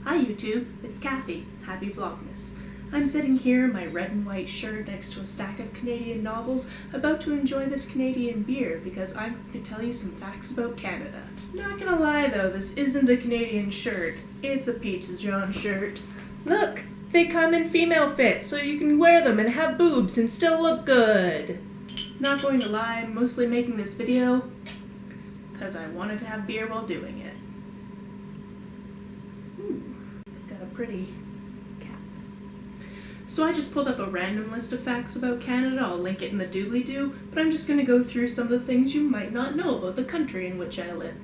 Hi YouTube, it's Kathy. Happy Vlogmas. I'm sitting here in my red and white shirt next to a stack of Canadian novels, about to enjoy this Canadian beer because I'm going to tell you some facts about Canada. Not gonna lie though, this isn't a Canadian shirt. It's a Pizza John shirt. Look! They come in female fit, so you can wear them and have boobs and still look good. Not going to lie, I'm mostly making this video because I wanted to have beer while doing it. Got a pretty cap. So I just pulled up a random list of facts about Canada. I'll link it in the doobly-doo, but I'm just going to go through some of the things you might not know about the country in which I live.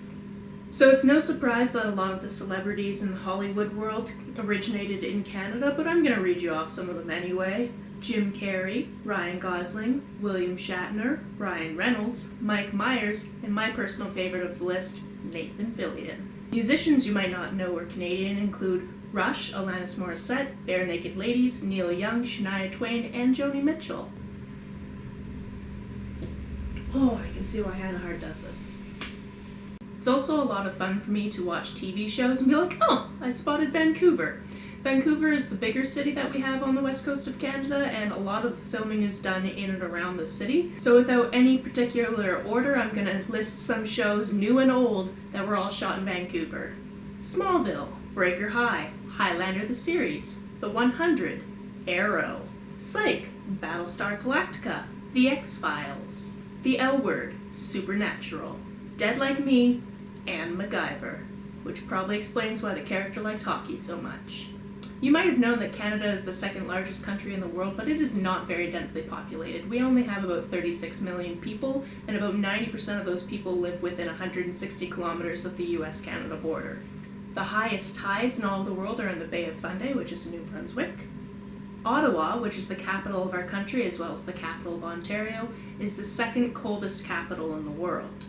So it's no surprise that a lot of the celebrities in the Hollywood world originated in Canada, but I'm going to read you off some of them anyway. Jim Carrey, Ryan Gosling, William Shatner, Ryan Reynolds, Mike Myers, and my personal favorite of the list, Nathan Fillion. Musicians you might not know are Canadian include Rush, Alanis Morissette, Bare Naked Ladies, Neil Young, Shania Twain, and Joni Mitchell. Oh, I can see why Hannah Hart does this. It's also a lot of fun for me to watch TV shows and be like, oh, I spotted Vancouver. Vancouver is the bigger city that we have on the west coast of Canada, and a lot of the filming is done in and around the city. So without any particular order, I'm going to list some shows, new and old, that were all shot in Vancouver. Smallville, Breaker High, Highlander the series, The 100, Arrow, Psych, Battlestar Galactica, The X-Files, The L Word, Supernatural, Dead Like Me, and MacGyver, which probably explains why the character liked hockey so much. You might have known that Canada is the second largest country in the world, but it is not very densely populated. We only have about 36 million people, and about 90% of those people live within 160 kilometers of the US-Canada border. The highest tides in all of the world are in the Bay of Fundy, which is New Brunswick. Ottawa, which is the capital of our country as well as the capital of Ontario, is the second coldest capital in the world.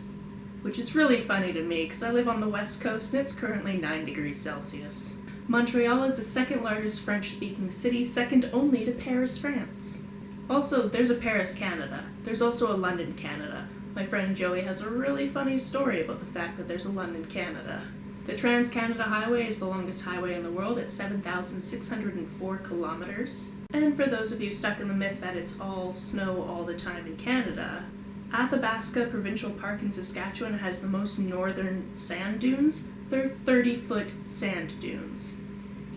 Which is really funny to me because I live on the west coast and it's currently 9 degrees Celsius. Montreal is the second largest French-speaking city, second only to Paris, France. Also, there's a Paris, Canada. There's also a London, Canada. My friend Joey has a really funny story about the fact that there's a London, Canada. The Trans-Canada Highway is the longest highway in the world at 7,604 kilometers. And for those of you stuck in the myth that it's all snow all the time in Canada, Athabasca Provincial Park in Saskatchewan has the most northern sand dunes. They're 30-foot sand dunes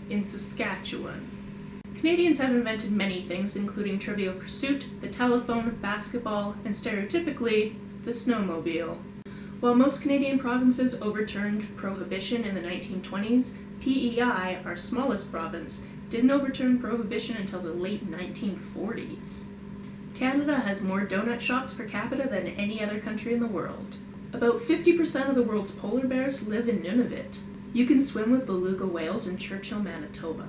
in Saskatchewan. Canadians have invented many things, including Trivial Pursuit, the telephone, basketball, and stereotypically, the snowmobile. While most Canadian provinces overturned Prohibition in the 1920s, PEI, our smallest province, didn't overturn Prohibition until the late 1940s. Canada has more donut shops per capita than any other country in the world. About 50% of the world's polar bears live in Nunavut. You can swim with beluga whales in Churchill, Manitoba.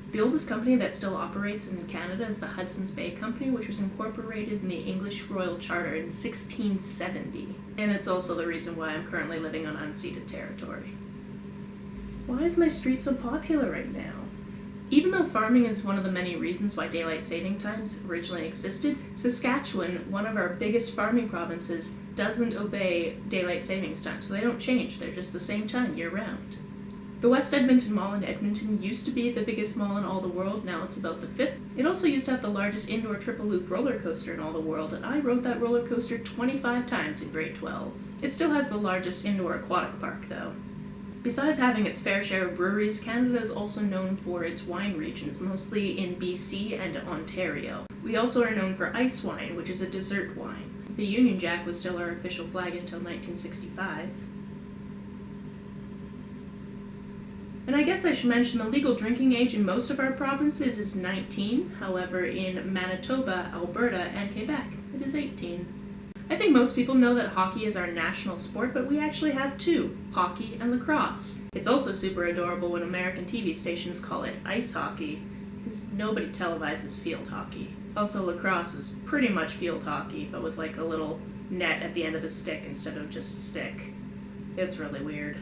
The oldest company that still operates in Canada is the Hudson's Bay Company, which was incorporated in the English Royal Charter in 1670. And it's also the reason why I'm currently living on unceded territory. Why is my street so popular right now? Even though farming is one of the many reasons why daylight saving times originally existed, Saskatchewan, one of our biggest farming provinces, doesn't obey daylight savings time, so they don't change. They're just the same time year-round. The West Edmonton Mall in Edmonton used to be the biggest mall in all the world, now it's about the 5th. It also used to have the largest indoor triple loop roller coaster in all the world, and I rode that roller coaster 25 times in grade 12. It still has the largest indoor aquatic park, though. Besides having its fair share of breweries, Canada is also known for its wine regions, mostly in BC and Ontario. We also are known for ice wine, which is a dessert wine. The Union Jack was still our official flag until 1965. And I guess I should mention the legal drinking age in most of our provinces is 19, however in Manitoba, Alberta, and Quebec it is 18. I think most people know that hockey is our national sport, but we actually have two, hockey and lacrosse. It's also super adorable when American TV stations call it ice hockey, because nobody televises field hockey. Also, lacrosse is pretty much field hockey, but with like a little net at the end of the stick instead of just a stick. It's really weird.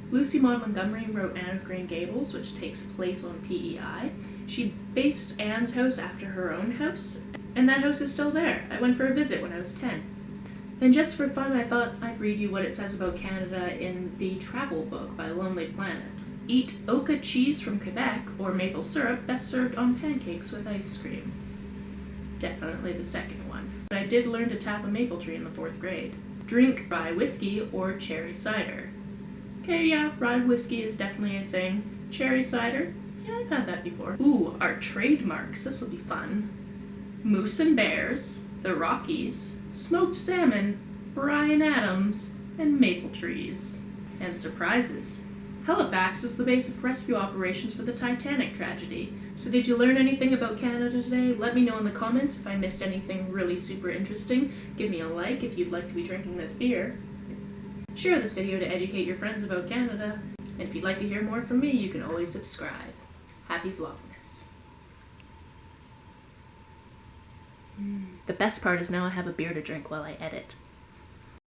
Lucy Maud Montgomery wrote Anne of Green Gables, which takes place on PEI. She based Anne's house after her own house, and that house is still there. I went for a visit when I was 10. And just for fun, I thought I'd read you what it says about Canada in the travel book by Lonely Planet. Eat Oka cheese from Quebec or maple syrup best served on pancakes with ice cream. Definitely the second one. But I did learn to tap a maple tree in the 4th grade. Drink rye whiskey or cherry cider. Okay, yeah, rye whiskey is definitely a thing. Cherry cider? Yeah, I've had that before. Ooh, our trademarks. This'll be fun. Moose and Bears, the Rockies, smoked salmon, Bryan Adams, and maple trees. And surprises. Halifax was the base of rescue operations for the Titanic tragedy. So did you learn anything about Canada today? Let me know in the comments if I missed anything really super interesting. Give me a like if you'd like to be drinking this beer. Share this video to educate your friends about Canada. And if you'd like to hear more from me, you can always subscribe. Happy Vlogmas. The best part is now I have a beer to drink while I edit.